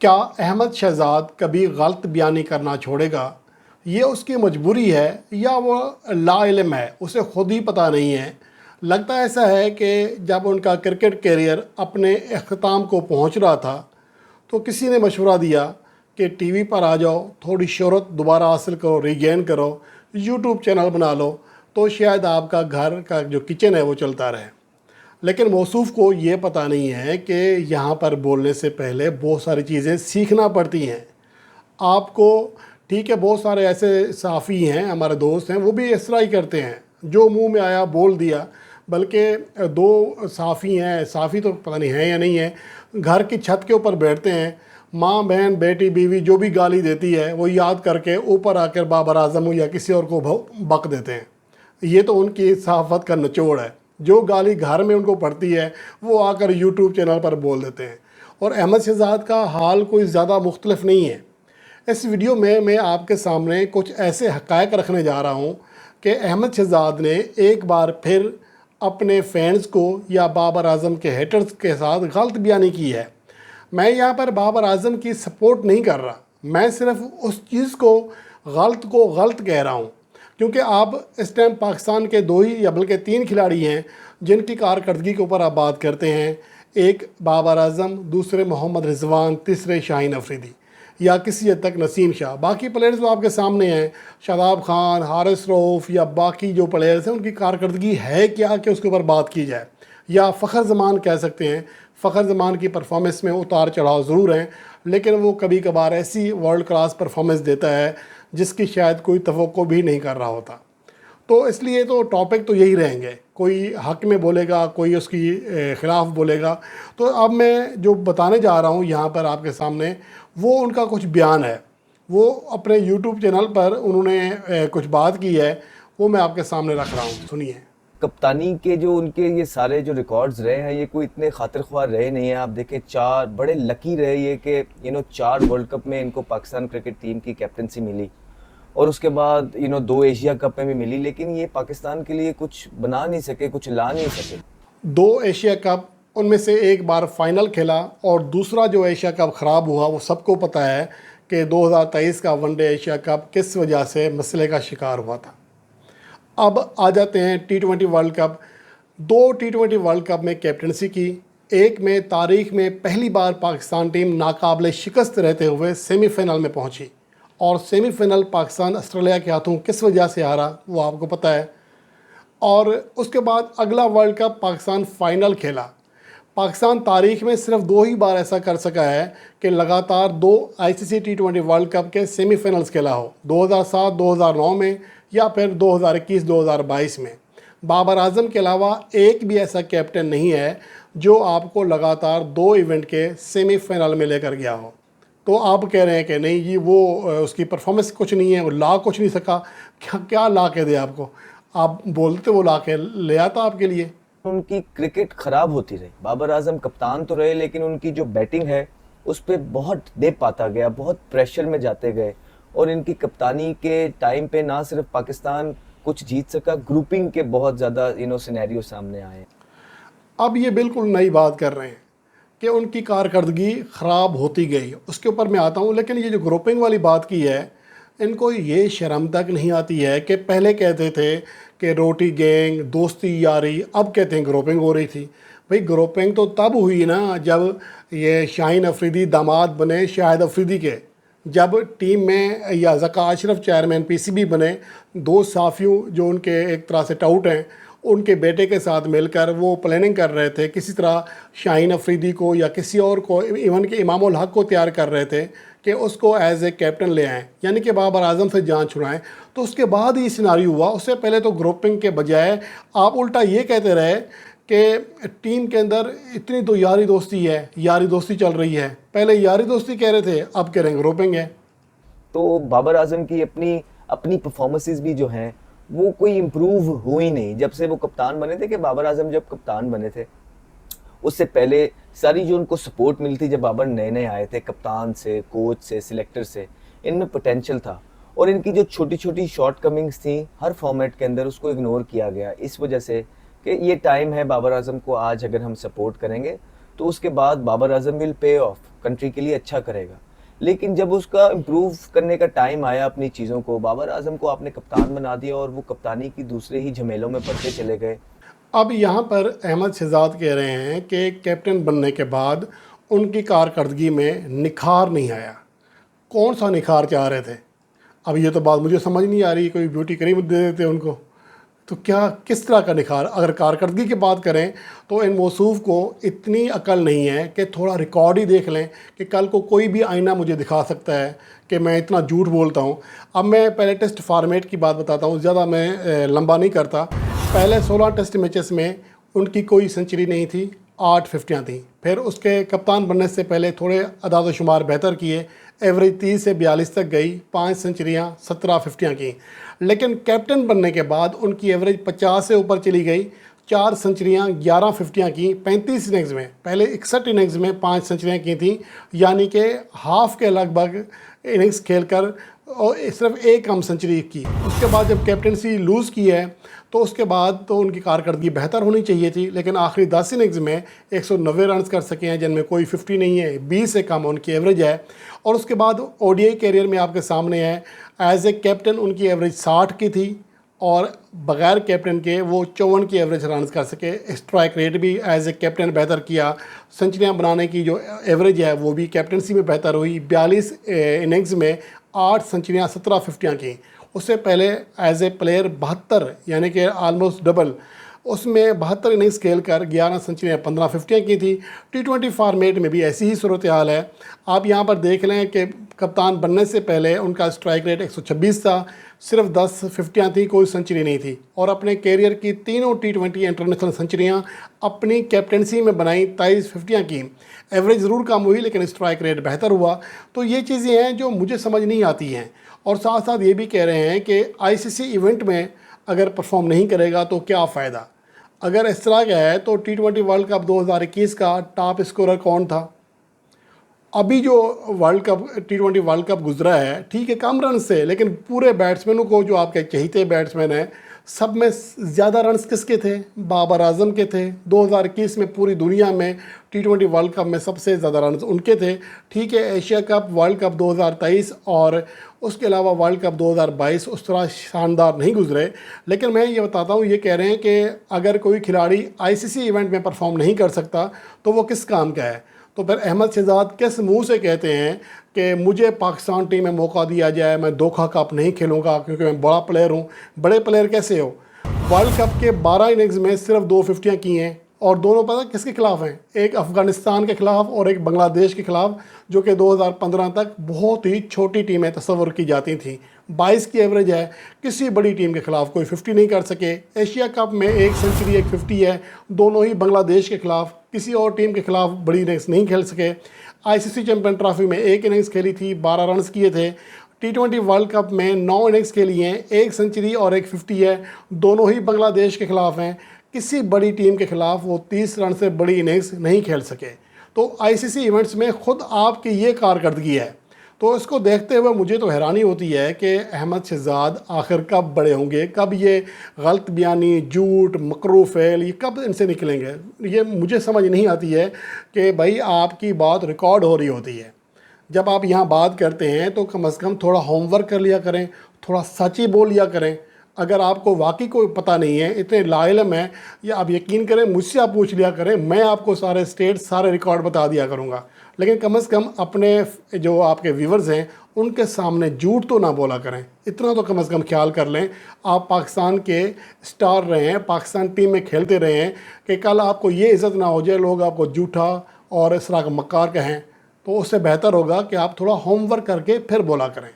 क्या अहमद शहजाद कभी गलत बयानी करना छोड़ेगा? ये उसकी मजबूरी है या वो लाइल्म है, उसे खुद ही पता नहीं है। लगता ऐसा है कि जब उनका क्रिकेट करियर अपने अख्ताम को पहुंच रहा था तो किसी ने मशवरा दिया कि टीवी पर आ जाओ, थोड़ी शोहरत दोबारा हासिल करो, रीगेन करो, यूट्यूब चैनल बना लो, तो शायद आपका घर का जो किचन है वो चलता रहे। लेकिन मौसूफ़ को ये पता नहीं है कि यहाँ पर बोलने से पहले बहुत सारी चीज़ें सीखना पड़ती हैं आपको। ठीक है, बहुत सारे ऐसे साफ़ी हैं, हमारे दोस्त हैं, वो भी इस तरह ही करते हैं, जो मुंह में आया बोल दिया। बल्कि दो साफ़ी हैं, साफ़ी तो पता नहीं है या नहीं है, घर की छत के ऊपर बैठते हैं, माँ बहन बेटी बीवी जो भी गाली देती है वो याद करके ऊपर आकर बाबर आजम या किसी और को बक देते हैं। ये तो उनकी सहाफ़त का निचोड़ है। जो गाली घर में उनको पड़ती है वो आकर यूट्यूब चैनल पर बोल देते हैं। और अहमद शहजाद का हाल कोई ज़्यादा मुख्तलिफ नहीं है। इस वीडियो में मैं आपके सामने कुछ ऐसे हक़ाइक़ रखने जा रहा हूँ कि अहमद शहजाद ने एक बार फिर अपने फैंस को या बाबर आज़म के हेटर्स के साथ गलत बयानी की है। मैं यहाँ पर बाबर आज़म की सपोर्ट नहीं कर रहा, मैं सिर्फ उस चीज़ को गलत कह रहा हूँ। क्योंकि आप इस टाइम पाकिस्तान के दो ही या बल्कि तीन खिलाड़ी हैं जिनकी कारकर्दगी के ऊपर आप बात करते हैं। एक बाबर आज़म, दूसरे मोहम्मद रिजवान, तीसरे शाहीन अफरीदी या किसी हद तक नसीम शाह। बाकी प्लेयर्स तो आपके सामने हैं, शादाब खान, हारिस रऊफ़ या बाकी जो प्लेयर्स हैं उनकी कारकर्दगी है क्या कि उसके ऊपर बात की जाए। या फ़खर ज़मान कह सकते हैं, फ़खर ज़मान की परफॉर्मेंस में उतार चढ़ाव ज़रूर हैं, लेकिन वो कभी कभार ऐसी वर्ल्ड क्लास परफॉर्मेंस देता है जिसकी शायद कोई तवक्को भी नहीं कर रहा होता। तो इसलिए तो टॉपिक तो यही रहेंगे, कोई हक़ में बोलेगा, कोई उसकी ख़िलाफ़ बोलेगा। तो अब मैं जो बताने जा रहा हूँ यहाँ पर आपके सामने, वो उनका कुछ बयान है। वो अपने यूट्यूब चैनल पर उन्होंने कुछ बात की है, वो मैं आपके सामने रख रहा हूँ, सुनिए। कप्तानी के जो उनके ये सारे जो रिकॉर्ड्स रहे हैं, ये कोई इतने खातिर ख्वाह रहे नहीं हैं। आप देखें, 4 बड़े लकी रहे ये कि 4 वर्ल्ड कप में इनको पाकिस्तान क्रिकेट टीम की कैप्टनसी मिली और उसके बाद 2 एशिया कप में भी मिली, लेकिन ये पाकिस्तान के लिए कुछ बना नहीं सके, कुछ ला नहीं सके। 2 एशिया कप, उनमें से एक बार फाइनल खेला और दूसरा जो एशिया कप ख़राब हुआ वो सबको पता है कि 2023 का वनडे एशिया कप किस वजह से मसले का शिकार हुआ था। अब आ जाते हैं T20 world cup. 2 T20 world cup में कैप्टनसी की, एक में तारीख़ में पहली बार पाकिस्तान टीम नाकाबिले शिकस्त रहते हुए सेमीफाइनल में पहुंची और सेमीफाइनल पाकिस्तान ऑस्ट्रेलिया के हाथों किस वजह से हारा वो आपको पता है। और उसके बाद अगला वर्ल्ड कप पाकिस्तान फाइनल खेला। पाकिस्तान तारीख़ में सिर्फ 2 ही बार ऐसा कर सका है कि लगातार 2 ICC T20 वर्ल्ड कप के सेमीफाइनल्स खेला हो, 2007 2009 में या फिर 2021 2022 में। बाबर आज़म के अलावा एक भी ऐसा कैप्टन नहीं है जो आपको लगातार 2 इवेंट के सेमीफाइनल में लेकर गया हो। तो आप कह रहे हैं कि नहीं जी वो उसकी परफॉर्मेंस कुछ नहीं है, वो ला कुछ नहीं सका। क्या ला के दे आपको? आप बोलते वो ला के ले आता आपके लिए। उनकी क्रिकेट खराब होती रही। बाबर आजम कप्तान तो रहे, लेकिन उनकी जो बैटिंग है उस पर बहुत डेप आता गया, बहुत प्रेशर में जाते गए और इनकी कप्तानी के टाइम पे ना सिर्फ पाकिस्तान कुछ जीत सका, ग्रुपिंग के बहुत ज़्यादा सिनेरियो सामने आए। अब ये बिल्कुल नई बात कर रहे हैं कि उनकी कारकर्दगी ख़राब होती गई, उसके ऊपर मैं आता हूँ। लेकिन ये जो ग्रुपिंग वाली बात की है, इनको ये शर्म तक नहीं आती है कि पहले कहते थे कि रोटी गैंग, दोस्ती यारी, अब कहते हैं ग्रुपिंग हो रही थी। भाई ग्रुपिंग तो तब हुई ना जब ये शाहीन अफरीदी दामाद बने शाहिद अफरीदी के, जब टीम में या ज़का अशरफ चेयरमैन PCB बने, 2 साफ़ियों जो उनके एक तरह से टाउट हैं, उनके बेटे के साथ मिलकर वो प्लानिंग कर रहे थे किसी तरह शाहीन अफरीदी को या किसी और को, इवन के इमाम उल हक को तैयार कर रहे थे कि उसको एज ए कैप्टन ले आएँ, यानी कि बाबर आज़म से जान छुड़ाएँ। तो उसके बाद ही सिनारियो हुआ। उससे पहले तो ग्रुपिंग के बजाय आप उल्टा ये कहते रहे कि टीम के अंदर इतनी तो यारी दोस्ती है, यारी दोस्ती चल रही है। पहले यारी दोस्ती कह रहे थे, अब कह रहे हैं ग्रुपिंग है। तो बाबर आजम की अपनी अपनी परफॉर्मेंसेस भी जो हैं वो कोई इम्प्रूव हुई नहीं जब से वो कप्तान बने थे। कि बाबर आजम जब कप्तान बने थे उससे पहले सारी जो उनको सपोर्ट मिलती, जब बाबर नए नए आए थे, कप्तान से, कोच से, सिलेक्टर से, इनमें पोटेंशियल था और इनकी जो छोटी छोटी शॉर्ट कमिंग्स थी हर फॉर्मेट के अंदर उसको इग्नोर किया गया, इस वजह से कि ये टाइम है बाबर आजम को आज अगर हम सपोर्ट करेंगे तो उसके बाद Babar Azam will pay of. Country के लिए अच्छा करेगा। लेकिन जब उसका इम्प्रूव करने का टाइम आया अपनी चीज़ों को, बाबर आजम को आपने कप्तान बना दिया और वो कप्तानी की दूसरे ही झमेलों में पड़ते चले गए। अब यहाँ पर अहमद शहजाद कह रहे हैं कि कैप्टन बनने के बाद उनकी कारकर्दगी में निखार नहीं आया। कौन सा निखार चाह रहे थे? अब ये तो बात मुझे समझ नहीं आ रही। कोई ब्यूटी क्रीम दे देते उनको, तो क्या किस तरह का निखार? अगर कारकर्दगी की बात करें तो इन मौसूफ को इतनी अकल नहीं है कि थोड़ा रिकॉर्ड ही देख लें कि कल को कोई भी आईना मुझे दिखा सकता है कि मैं इतना झूठ बोलता हूँ। अब मैं पहले टेस्ट फॉर्मेट की बात बताता हूँ, ज़्यादा मैं लंबा नहीं करता। पहले 16 टेस्ट मैचेस में उनकी कोई सेंचुरी नहीं थी, 8 फिफ्टियाँ थी। फिर उसके कप्तान बनने से पहले थोड़े अदाद शुमार बेहतर किए, एवरेज 30 से 42 तक गई, 5 सेंचुरियाँ 17 फिफ्टियाँ की। लेकिन कैप्टन बनने के बाद उनकी एवरेज 50 से ऊपर चली गई, 4 सेंचुरियाँ 11 फिफ्टियाँ की 35 इनिंग्स में। पहले 61 इनिंग्स में 5 सेंचुरियाँ की थी, यानी कि हाफ के लगभग इनिंग्स खेलकर और सिर्फ एक कम सेंचुरी की। उसके बाद जब कैप्टनसी लूज़ की है तो उसके बाद तो उनकी कारकर्दगी बेहतर होनी चाहिए थी, लेकिन आखिरी 10 इनिंग्स में 190 रन कर सके हैं, जिनमें कोई 50 नहीं है, 20 से कम उनकी एवरेज है। और उसके बाद ओडीआई कैरियर में आपके सामने है, एज ए कैप्टन उनकी एवरेज 60 की थी और बग़ैर कैप्टन के वो 54 की एवरेज रन कर सके। स्ट्राइक रेट भी एज ए कैप्टन बेहतर किया, सेंचुरियाँ बनाने की जो एवरेज है वो भी कैप्टनसी में बेहतर हुई। 42 इनिंग्स में 8 सेंचुरियाँ 17 फिफ्टियाँ की। उससे पहले एज ए प्लेयर 72, यानी कि आलमोस्ट डबल, उसमें 72 इनिंग्स खेल कर 11 सेंचुरियाँ 15 फिफ्टियाँ की थी। T20 फॉर्मेट में भी ऐसी ही सूरत हाल है। आप यहाँ पर देख लें कि कप्तान बनने से पहले उनका स्ट्राइक रेट 126 था, सिर्फ 10 फिफ्टियाँ थी, कोई सेंचुरी नहीं थी। और अपने कैरियर की तीनों T20 इंटरनेशनल सेंचुरियाँ अपनी कैप्टनसी में बनाई, 23 फिफ्टियाँ की। एवरेज ज़रूर कम हुई लेकिन स्ट्राइक रेट बेहतर हुआ। तो ये चीज़ें हैं जो मुझे समझ नहीं आती हैं। और साथ साथ ये भी कह रहे हैं कि आईसीसी इवेंट में अगर परफॉर्म नहीं करेगा तो क्या फ़ायदा। अगर इस तरह का है तो T20 वर्ल्ड कप 2021 का टॉप स्कोरर कौन था? अभी जो world cup T20 world cup गुजरा है, ठीक है कम रन से, लेकिन पूरे बैट्समैनों को, जो आपके चहेते बैट्समैन हैं, सब में ज़्यादा रन्स किसके थे? बाबर आजम के थे। 2021 में पूरी दुनिया में T20 वर्ल्ड कप में सबसे ज़्यादा रन्स उनके थे। ठीक है, एशिया कप, वर्ल्ड कप 2023 और उसके अलावा वर्ल्ड कप 2022 उस तरह शानदार नहीं गुजरे। लेकिन मैं ये बताता हूँ, ये कह रहे हैं कि अगर कोई खिलाड़ी आईसीसी इवेंट में परफॉर्म नहीं कर सकता तो वो किस काम का है? तो फिर अहमद शहजाद किस मुंह से कहते हैं कि मुझे पाकिस्तान टीम में मौका दिया जाए, मैं दोखा कप नहीं खेलूँगा क्योंकि मैं बड़ा प्लेयर हूँ? बड़े प्लेयर कैसे हो? वर्ल्ड कप के 12 इनिंग्स में सिर्फ 2 फिफ्टियाँ की हैं, और दोनों पता किसके खिलाफ हैं? एक अफ़गानिस्तान के खिलाफ और एक बांग्लादेश के खिलाफ, जो कि 2015 तक बहुत ही छोटी टीमें तस्वर की जाती थी। 22 की एवरेज है, किसी बड़ी टीम के खिलाफ कोई 50 नहीं कर सके। एशिया कप में एक सेंचुरी एक 50 है, दोनों ही बांग्लादेश के खिलाफ, किसी और टीम के खिलाफ बड़ी इनिंग्स नहीं खेल सके। आईसीसी चैंपियन ट्रॉफी में एक इनिंग्स खेली थी, 12 रन किए थे। T20 वर्ल्ड कप में 9 इनिंग्स खेली हैं, एक सेंचुरी और एक 50 है, दोनों ही बांग्लादेश के खिलाफ हैं। किसी बड़ी टीम के खिलाफ वो 30 रन से बड़ी इनिंग्स नहीं खेल सके। तो आईसीसी इवेंट्स में खुद आपकी ये कारकर्दगी है। तो इसको देखते हुए मुझे तो हैरानी होती है कि अहमद शहजाद आखिर कब बड़े होंगे, कब ये गलत बयानी, झूठ, मकरू फ़ेल, ये कब इनसे निकलेंगे? ये मुझे समझ नहीं आती है कि भाई आपकी बात रिकॉर्ड हो रही होती है। जब आप यहाँ बात करते हैं तो कम से कम थोड़ा होमवर्क कर लिया करें, थोड़ा सच ही बोल लिया करें। अगर आपको वाकई कोई पता नहीं है, इतने लाइलम है, या आप यकीन करें मुझसे आप पूछ लिया करें, मैं आपको सारे स्टेट, सारे रिकॉर्ड बता दिया करूँगा। लेकिन कम से कम अपने जो आपके व्यूवर्स हैं उनके सामने झूठ तो ना बोला करें, इतना तो कम से कम ख्याल कर लें। आप पाकिस्तान के स्टार रहे हैं, पाकिस्तान टीम में खेलते रहे हैं, कि कल आपको ये इज़्ज़त ना हो जाए, लोग आपको झूठा और इस तरह का मक्कार कहें। तो उससे बेहतर होगा कि आप थोड़ा होमवर्क करके फिर बोला करें।